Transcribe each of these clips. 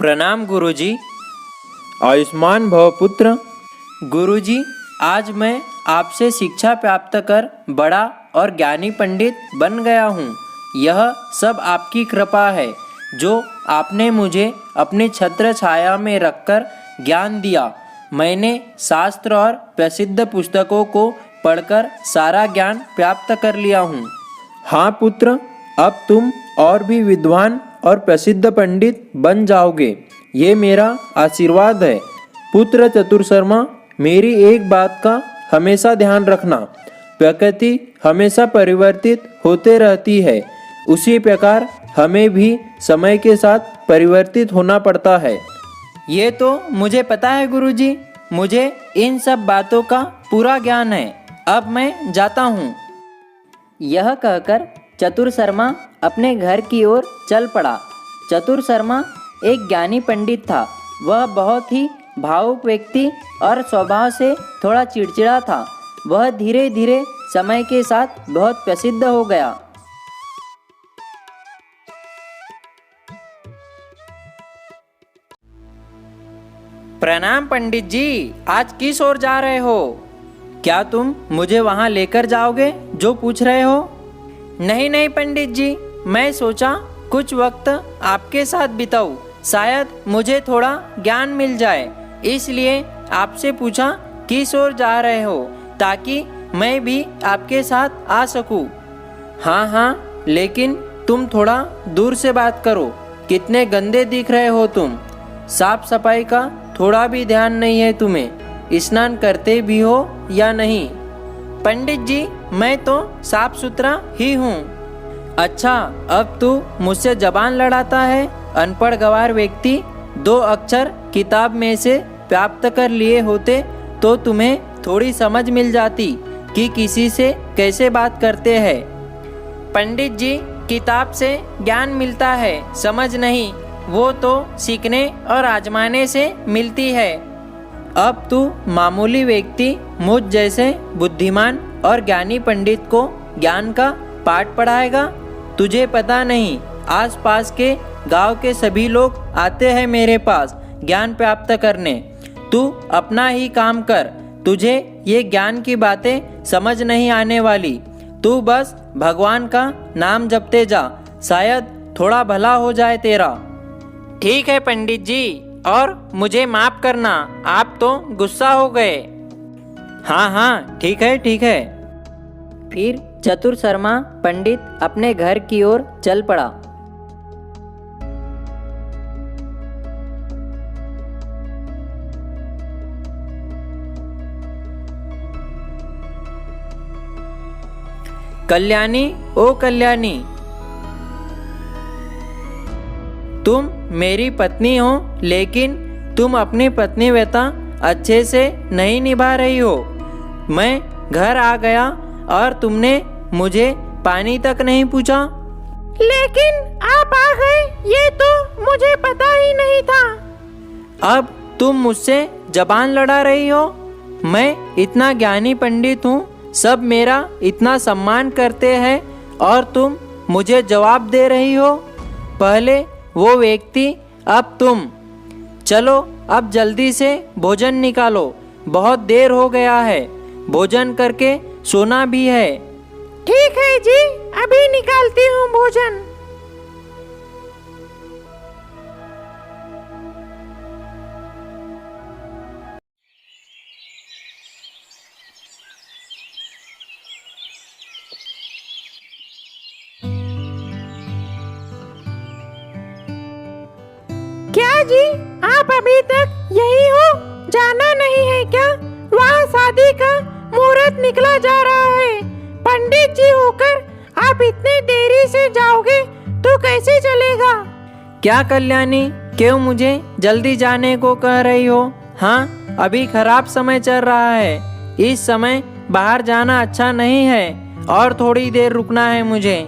प्रणाम गुरुजी। आयुष्मान भव पुत्र। गुरुजी, आज मैं आपसे शिक्षा प्राप्त कर बड़ा और ज्ञानी पंडित बन गया हूँ। यह सब आपकी कृपा है जो आपने मुझे अपनी छत्र छाया में रखकर ज्ञान दिया। मैंने शास्त्र और प्रसिद्ध पुस्तकों को पढ़कर सारा ज्ञान प्राप्त कर लिया हूँ। हाँ पुत्र, अब तुम और भी विद्वान और प्रसिद्ध पंडित बन जाओगे, ये मेरा आशीर्वाद है। पुत्र चतुर्शर्मा, मेरी एक बात का हमेशा ध्यान रखना। प्रकृति हमेशा परिवर्तित होते रहती है, उसी प्रकार हमें भी समय के साथ परिवर्तित होना पड़ता है। ये तो मुझे पता है गुरुजी, मुझे इन सब बातों का पूरा ज्ञान है। अब मैं जाता हूँ। यह कहकर चतुर शर्मा अपने घर की ओर चल पड़ा। चतुर शर्मा एक ज्ञानी पंडित था। वह बहुत ही भावुक व्यक्ति और स्वभाव से थोड़ा चिड़चिड़ा था। वह धीरे धीरे समय के साथ बहुत प्रसिद्ध हो गया। प्रणाम पंडित जी, आज किस ओर जा रहे हो? क्या तुम मुझे वहाँ लेकर जाओगे जो पूछ रहे हो? नहीं नहीं पंडित जी, मैं सोचा कुछ वक्त आपके साथ बिताऊं, शायद मुझे थोड़ा ज्ञान मिल जाए, इसलिए आपसे पूछा किस ओर जा रहे हो, ताकि मैं भी आपके साथ आ सकूं। हाँ हाँ, लेकिन तुम थोड़ा दूर से बात करो। कितने गंदे दिख रहे हो तुम। साफ सफाई का थोड़ा भी ध्यान नहीं है तुम्हें। स्नान करते भी हो या नहीं? पंडित जी, मैं तो साफ सुथरा ही हूँ। अच्छा, अब तू मुझसे जबान लड़ाता है? अनपढ़ गंवार व्यक्ति, 2 अक्षर किताब में से प्राप्त कर लिए होते तो तुम्हें थोड़ी समझ मिल जाती कि किसी से कैसे बात करते हैं। पंडित जी, किताब से ज्ञान मिलता है, समझ नहीं। वो तो सीखने और आजमाने से मिलती है। अब तू मामूली व्यक्ति मुझ जैसे बुद्धिमान और ज्ञानी पंडित को ज्ञान का पाठ पढ़ाएगा? तुझे पता नहीं, आसपास के गांव के सभी लोग आते हैं मेरे पास ज्ञान प्राप्त करने। तू अपना ही काम कर, तुझे ये ज्ञान की बातें समझ नहीं आने वाली। तू बस भगवान का नाम जपते जा, शायद थोड़ा भला हो जाए तेरा। ठीक है पंडित जी, और मुझे माफ करना, आप तो गुस्सा हो गए। हाँ हाँ, ठीक है ठीक है। फिर चतुर शर्मा पंडित अपने घर की ओर चल पड़ा। कल्याणी, ओ कल्याणी, तुम मेरी पत्नी हो, लेकिन तुम अपनी पत्नी व्यता अच्छे से नहीं निभा रही हो। मैं घर आ गया और तुमने मुझे पानी तक नहीं पूछा। लेकिन आप आ गए, ये तो मुझे पता ही नहीं था। अब तुम मुझसे जबान लड़ा रही हो। मैं इतना ज्ञानी पंडित हूँ, सब मेरा इतना सम्मान करते हैं और तुम मुझे जवाब दे रही हो। पहले वो व्यक्ति, अब तुम। चलो अब जल्दी से भोजन निकालो, बहुत देर हो गया है। भोजन करके सोना भी है। ठीक है जी, अभी निकालती हूँ भोजन। क्या जी, आप अभी तक यही हो? जाना नहीं है क्या? वहाँ शादी का मुहूर्त निकला जा रहा है। पंडित जी होकर आप इतने देरी से जाओगे तो कैसे चलेगा? क्या कल्याणी, क्यों मुझे जल्दी जाने को कह रही हो? हाँ, अभी खराब समय चल रहा है। इस समय बाहर जाना अच्छा नहीं है और थोड़ी देर रुकना है मुझे।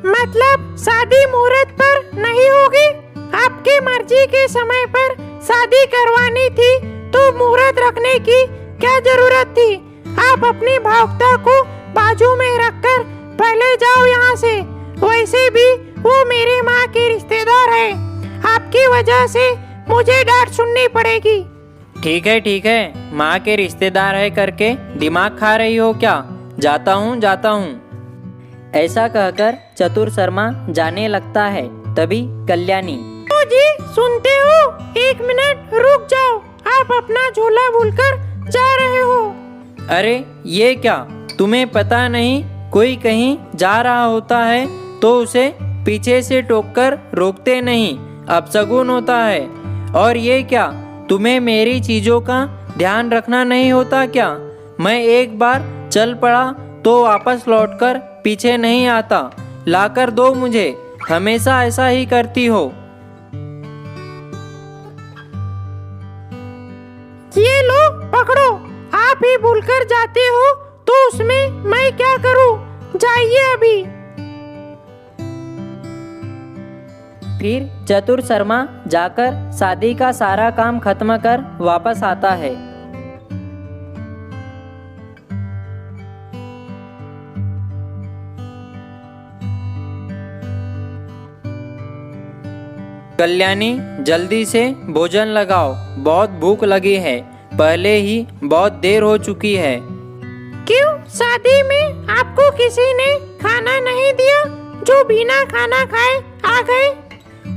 मतलब शादी मुहूर्त पर नहीं होगी? आपके मर्जी के समय पर शादी करवानी थी तो मुहूर्त रखने की क्या जरूरत थी? आप अपनी भावुकता को बाजू में रखकर पहले जाओ यहाँ से। वैसे भी वो मेरी माँ के रिश्तेदार है। आपकी वजह से मुझे डांट सुननी पड़ेगी। ठीक है, माँ के रिश्तेदार है करके दिमाग खा रही हो क्या? जाता हूँ। ऐसा कहकर चतुर शर्मा जाने लगता है। तभी कल्याणी, ओ जी सुनते हो, 1 मिनट रुक जाओ, आप अपना झोला भूलकर जा रहे हो। अरे ये क्या, तुम्हें पता नहीं कोई कहीं जा रहा होता है तो उसे पीछे से टोककर रोकते नहीं, अपशगुन होता है। और ये क्या, तुम्हें मेरी चीजों का ध्यान रखना नहीं होता क्या? मैं एक बार चल पड़ा तो वापस लौटकर पीछे नहीं आता। लाकर दो मुझे, हमेशा ऐसा ही करती हो। ये लो पकड़ो, आप ही भूलकर जाते हो तो उसमें मैं क्या करूं? जाइए अभी। फिर चतुर शर्मा जाकर शादी का सारा काम खत्म कर वापस आता है। कल्याणी, जल्दी से भोजन लगाओ, बहुत भूख लगी है, पहले ही बहुत देर हो चुकी है। क्यों, शादी में आपको किसी ने खाना नहीं दिया जो बिना खाना खाए आ गए?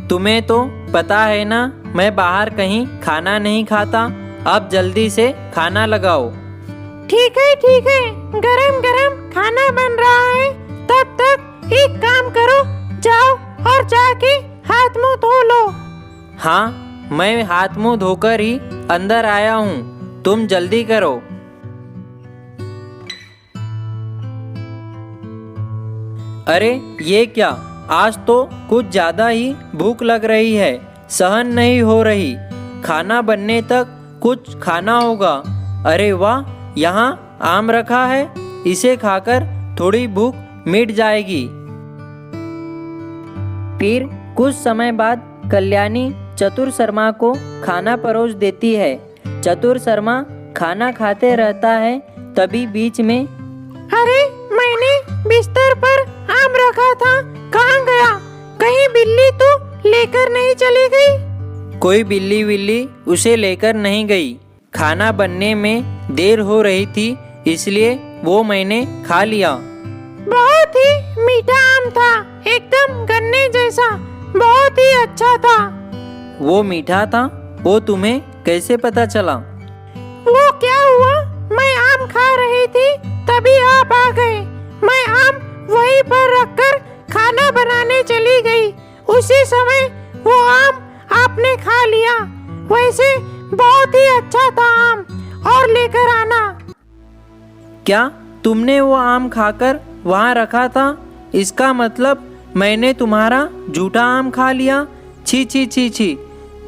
तुम्हें तो पता है ना, मैं बाहर कहीं खाना नहीं खाता। अब जल्दी से खाना लगाओ। ठीक है, गरम गरम खाना बन रहा है, तब तक एक काम करो, जाओ और जाके हाथ मुंह धो लो। हाँ, मैं हाथ मुंह धोकर ही अंदर आया हूँ, तुम जल्दी करो। अरे ये क्या, आज तो कुछ ज्यादा ही भूख लग रही है, सहन नहीं हो रही। खाना बनने तक कुछ खाना होगा। अरे वाह, यहाँ आम रखा है, इसे खाकर थोड़ी भूख मिट जाएगी। फिर कुछ समय बाद कल्याणी चतुर शर्मा को खाना परोस देती है। चतुर शर्मा खाना खाते रहता है। तभी बीच में, अरे मैंने बिस्तर पर आम रखा था, कहाँ गया? कहीं बिल्ली तो लेकर नहीं चली गई? कोई बिल्ली विल्ली उसे लेकर नहीं गई। खाना बनने में देर हो रही थी, इसलिए वो मैंने खा लिया। बहुत ही मीठा आम था, एकदम गन्ने जैसा, बहुत ही अच्छा था। वो मीठा था? वो तुम्हें कैसे पता चला? वो क्या हुआ, मैं आम खा रही थी, तभी आप आ गए। मैं आम वहीं पर रखकर खाना बनाने चली गई, उसी समय वो आम आपने खा लिया। वैसे बहुत ही अच्छा था आम, और लेकर आना। क्या तुमने वो आम खाकर वहाँ रखा था? इसका मतलब मैंने तुम्हारा झूठा आम खा लिया। छी छी छी छी,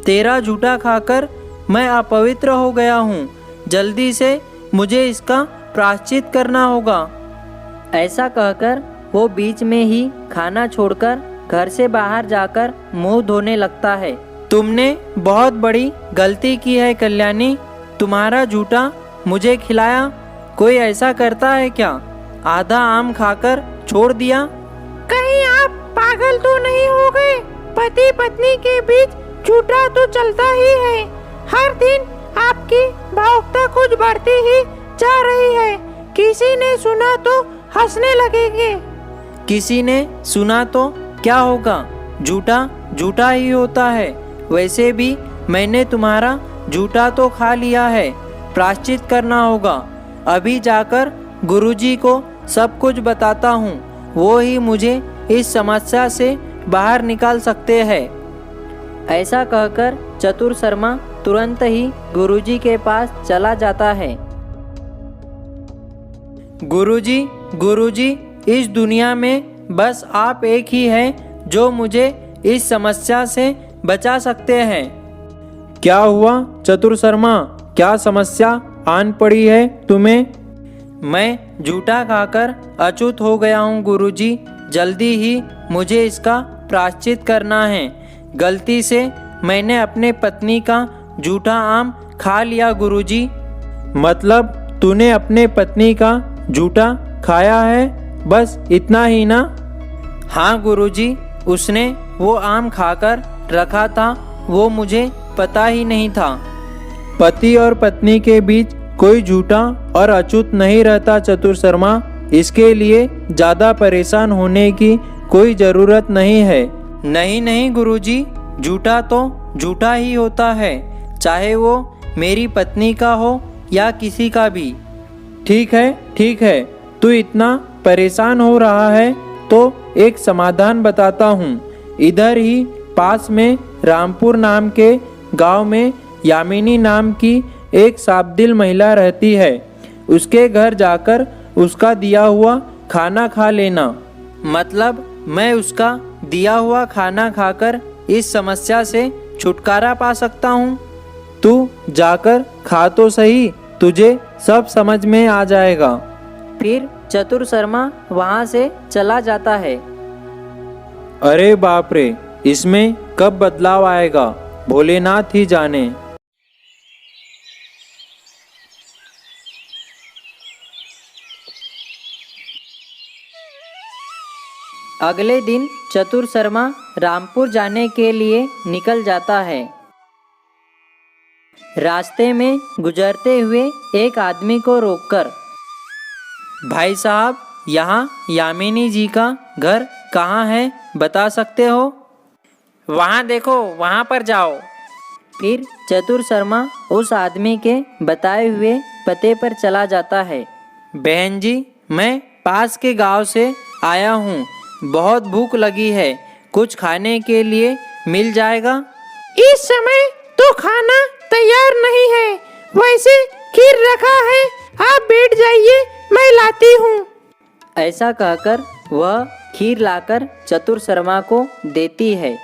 तेरा झूठा खाकर मैं अपवित्र हो गया हूँ। जल्दी से मुझे इसका प्रायश्चित करना होगा। ऐसा कहकर वो बीच में ही खाना छोड़कर घर से बाहर जाकर मुंह धोने लगता है। तुमने बहुत बड़ी गलती की है कल्याणी, तुम्हारा झूठा मुझे खिलाया। कोई ऐसा करता है क्या? आधा आम खाकर छोड़ दिया। कहीं आप पागल तो नहीं हो गए? पति पत्नी के बीच झूठा तो चलता ही है। हर दिन आपकी भावुकता कुछ बढ़ती ही जा रही है। किसी ने सुना तो हंसने लगेंगे। किसी ने सुना तो क्या होगा? झूठा झूठा ही होता है। वैसे भी मैंने तुम्हारा झूठा तो खा लिया है, प्रायश्चित करना होगा। अभी जाकर गुरुजी को सब कुछ बताता हूँ, वो ही मुझे इस समस्या से बाहर निकाल सकते हैं। ऐसा कहकर चतुर शर्मा तुरंत ही गुरुजी के पास चला जाता है। गुरुजी, गुरुजी, इस दुनिया में बस आप एक ही हैं जो मुझे इस समस्या से बचा सकते हैं। क्या हुआ चतुर शर्मा, क्या समस्या आन पड़ी है तुम्हें? मैं झूठा खाकर अछूत हो गया हूँ गुरुजी, जल्दी ही मुझे इसका प्रायश्चित करना है। गलती से मैंने अपने पत्नी का झूठा आम खा लिया गुरुजी। मतलब तूने अपने पत्नी का झूठा खाया है, बस इतना ही ना? हाँ गुरुजी, उसने वो आम खाकर रखा था, वो मुझे पता ही नहीं था। पति और पत्नी के बीच कोई झूठा और अछूत नहीं रहता चतुर शर्मा। इसके लिए ज्यादा परेशान होने की कोई जरूरत नहीं है। नहीं नहीं गुरुजी, झूठा तो झूठा ही होता है, चाहे वो मेरी पत्नी का हो या किसी का भी। ठीक है, तू इतना परेशान हो रहा है तो एक समाधान बताता हूँ। इधर ही पास में रामपुर नाम के गांव में यामिनी नाम की एक साबदिल महिला रहती है। उसके घर जाकर उसका दिया हुआ खाना खा लेना। मतलब मैं उसका दिया हुआ खाना खाकर इस समस्या से छुटकारा पा सकता हूँ? तू जाकर खा तो सही, तुझे सब समझ में आ जाएगा। फिर चतुर शर्मा वहाँ से चला जाता है। अरे बाप रे, इसमें कब बदलाव आएगा, भोलेनाथ ही जाने। अगले दिन चतुर शर्मा रामपुर जाने के लिए निकल जाता है। रास्ते में गुजरते हुए एक आदमी को रोककर, भाई साहब, यहाँ यामिनी जी का घर कहाँ है, बता सकते हो? वहाँ देखो, वहाँ पर जाओ। फिर चतुर शर्मा उस आदमी के बताए हुए पते पर चला जाता है। बहन जी, मैं पास के गांव से आया हूँ, बहुत भूख लगी है, कुछ खाने के लिए मिल जाएगा? इस समय तो खाना तैयार नहीं है, वैसे खीर रखा है, आप बैठ जाइए, मैं लाती हूँ। ऐसा कहकर वह खीर लाकर चतुर शर्मा को देती है।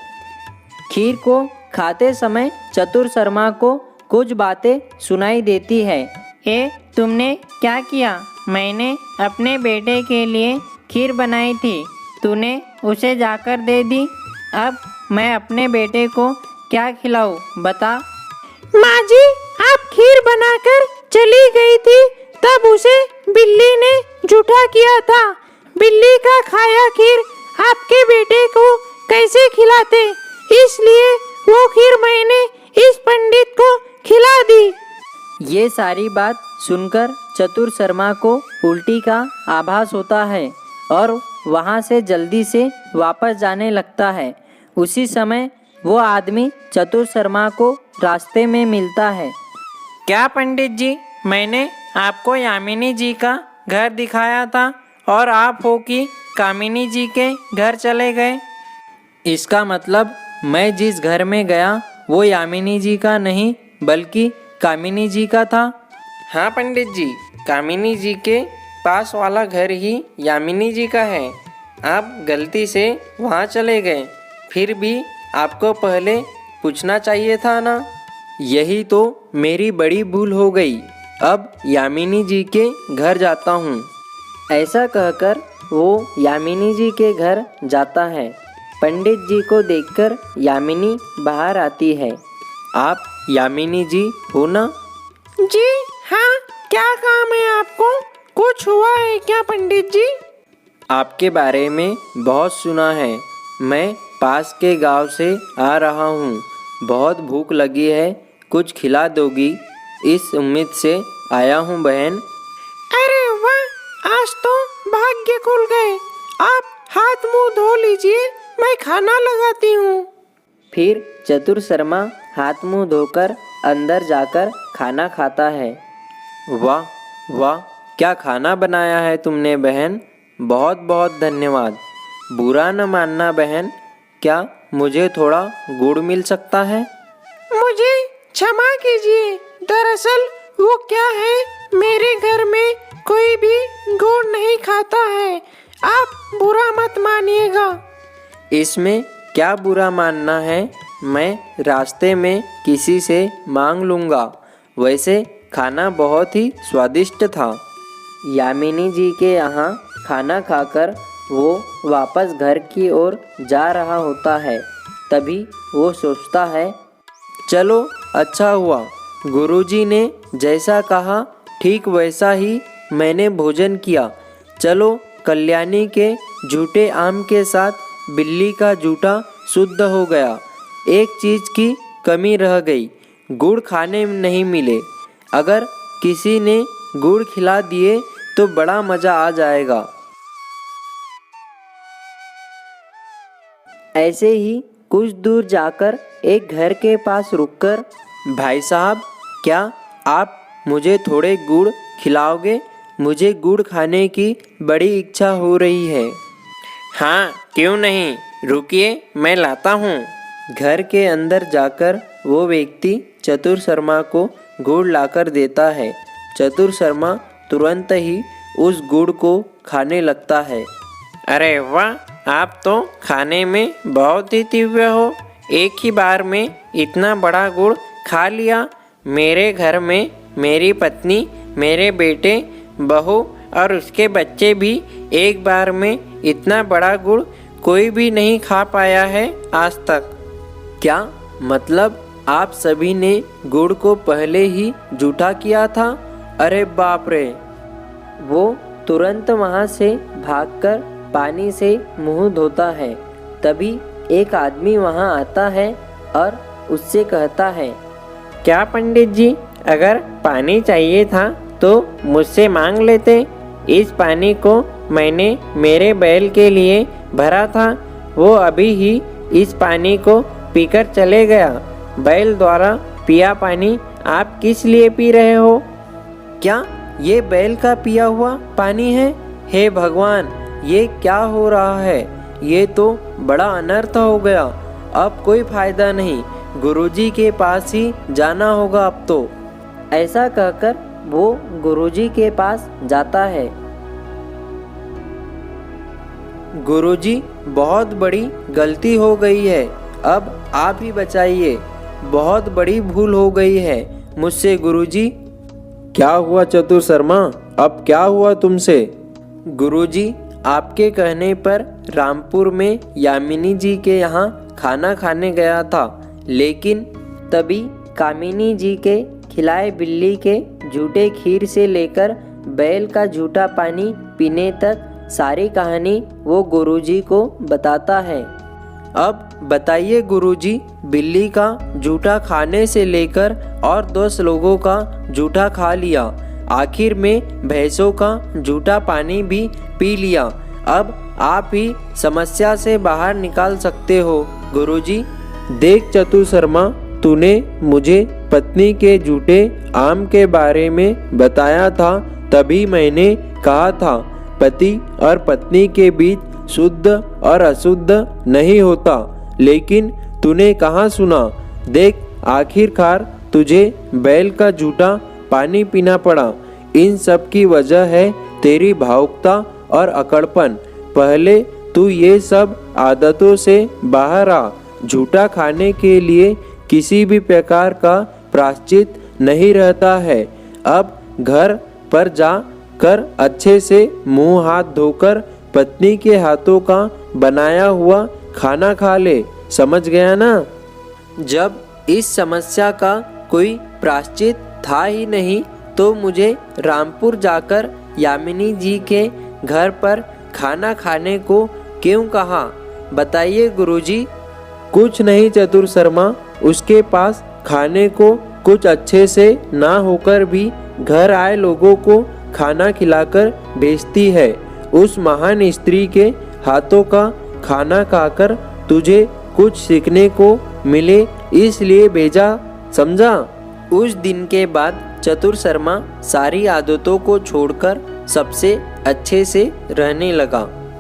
खीर को खाते समय चतुर शर्मा को कुछ बातें सुनाई देती है। तुमने क्या किया? मैंने अपने बेटे के लिए खीर बनाई थी, तूने उसे जाकर दे दी। अब मैं अपने बेटे को क्या खिलाऊं, बता। माँ जी, आप खीर बनाकर चली गई थी, तब उसे बिल्ली ने झूठा किया था। बिल्ली का खाया खीर आपके बेटे को कैसे खिलाते, इसलिए वो खीर मैंने इस पंडित को खिला दी। ये सारी बात सुनकर चतुर शर्मा को उल्टी का आभास होता है और वहाँ से जल्दी से वापस जाने लगता है। उसी समय वो आदमी चतुर शर्मा को रास्ते में मिलता है। क्या पंडित जी, मैंने आपको यामिनी जी का घर दिखाया था और आप हो कि कामिनी जी के घर चले गए? इसका मतलब मैं जिस घर में गया वो यामिनी जी का नहीं बल्कि कामिनी जी का था। हाँ पंडित जी, कामिनी जी के पास वाला घर ही यामिनी जी का है। आप गलती से वहाँ चले गए, फिर भी आपको पहले पूछना चाहिए था ना। यही तो मेरी बड़ी भूल हो गई, अब यामिनी जी के घर जाता हूँ। ऐसा कहकर वो यामिनी जी के घर जाता है। पंडित जी को देखकर यामिनी बाहर आती है। आप यामिनी जी हो ना? जी हाँ, क्या काम है आपको? कुछ हुआ है क्या पंडित जी? आपके बारे में बहुत सुना है, मैं पास के गांव से आ रहा हूँ, बहुत भूख लगी है, कुछ खिला दोगी, इस उम्मीद से आया हूँ बहन। अरे वाह, आज तो भाग्य खुल गए। आप हाथ मुंह धो लीजिए, मैं खाना लगाती हूँ। फिर चतुर शर्मा हाथ मुंह धोकर अंदर जाकर खाना खाता है। वाह वाह, क्या खाना बनाया है तुमने बहन, बहुत बहुत धन्यवाद। बुरा न मानना बहन, क्या मुझे थोड़ा गुड़ मिल सकता है? मुझे क्षमा कीजिए, दरअसल वो क्या है, मेरे घर में कोई भी गुड़ नहीं खाता है, आप बुरा मत मानिएगा। इसमें क्या बुरा मानना है, मैं रास्ते में किसी से मांग लूँगा, वैसे खाना बहुत ही स्वादिष्ट था। यामिनी जी के यहाँ खाना खाकर वो वापस घर की ओर जा रहा होता है। तभी वो सोचता है, चलो अच्छा हुआ, गुरुजी ने जैसा कहा ठीक वैसा ही मैंने भोजन किया। चलो कल्याणी के झूठे आम के साथ बिल्ली का झूठा शुद्ध हो गया। एक चीज़ की कमी रह गई, गुड़ खाने में नहीं मिले। अगर किसी ने गुड़ खिला दिए तो बड़ा मज़ा आ जाएगा। ऐसे ही कुछ दूर जाकर एक घर के पास रुककर, भाई साहब, क्या आप मुझे थोड़े गुड़ खिलाओगे? मुझे गुड़ खाने की बड़ी इच्छा हो रही है। हाँ क्यों नहीं, रुकिए मैं लाता हूँ। घर के अंदर जाकर वो व्यक्ति चतुर शर्मा को गुड़ लाकर देता है। चतुर शर्मा तुरंत ही उस गुड़ को खाने लगता है। अरे वाह, आप तो खाने में बहुत ही तीव्र हो। एक ही बार में इतना बड़ा गुड़ खा लिया। मेरे घर में मेरी पत्नी, मेरे बेटे, बहू और उसके बच्चे भी एक बार में इतना बड़ा गुड़ कोई भी नहीं खा पाया है आज तक। क्या मतलब आप सभी ने गुड़ को पहले ही जूठा किया था? अरे बाप रे! वो तुरंत वहाँ से भागकर पानी से मुंह धोता है। तभी एक आदमी वहाँ आता है और उससे कहता है, क्या पंडित जी, अगर पानी चाहिए था तो मुझसे मांग लेते। इस पानी को मैंने मेरे बैल के लिए भरा था, वो अभी ही इस पानी को पीकर चले गया। बैल द्वारा पिया पानी आप किस लिए पी रहे हो? क्या ये बैल का पिया हुआ पानी है? हे भगवान, ये क्या हो रहा है? ये तो बड़ा अनर्थ हो गया। अब कोई फायदा नहीं, गुरुजी के पास ही जाना होगा अब तो। ऐसा कहकर वो गुरुजी के पास जाता है। गुरुजी, बहुत बड़ी गलती हो गई है, अब आप ही बचाइए। बहुत बड़ी भूल हो गई है मुझसे गुरुजी। क्या हुआ चतुर शर्मा, अब क्या हुआ तुमसे? गुरुजी, आपके कहने पर रामपुर में यामिनी जी के यहाँ खाना खाने गया था, लेकिन तभी कामिनी जी के खिलाए बिल्ली के झूठे खीर से लेकर बैल का झूठा पानी पीने तक सारी कहानी वो गुरुजी को बताता है। अब बताइए गुरुजी, बिल्ली का झूठा खाने से लेकर और 10 लोगों का झूठा खा लिया, आखिर में भैंसों का झूठा पानी भी पी लिया। अब आप ही समस्या से बाहर निकाल सकते हो गुरुजी। देख चतुर शर्मा, तूने मुझे पत्नी के झूठे आम के बारे में बताया था, तभी मैंने कहा था पति और पत्नी के बीच शुद्ध और अशुद्ध नहीं होता, लेकिन तूने कहाँ सुना। देख, आखिरकार तुझे बैल का झूठा पानी पीना पड़ा। इन सब की वजह है तेरी भावुकता और अकड़पन। पहले तू ये सब आदतों से बाहर आ। झूठा खाने के लिए किसी भी प्रकार का प्रायश्चित नहीं रहता है। अब घर पर जा कर अच्छे से मुंह हाथ धोकर पत्नी के हाथों का बनाया हुआ खाना खा ले, समझ गया ना? जब इस समस्या का कोई प्रायश्चित था ही नहीं तो मुझे रामपुर जाकर यामिनी जी के घर पर खाना खाने को क्यों कहा? बताइए गुरुजी। कुछ नहीं चतुर शर्मा, उसके पास खाने को कुछ अच्छे से ना होकर भी घर आए लोगों को खाना खिलाकर भेजती है। उस महान स्त्री के हाथों का खाना खाकर तुझे कुछ सीखने को मिले, इसलिए भेजा, समझा? उस दिन के बाद चतुर शर्मा सारी आदतों को छोड़कर सबसे अच्छे से रहने लगा।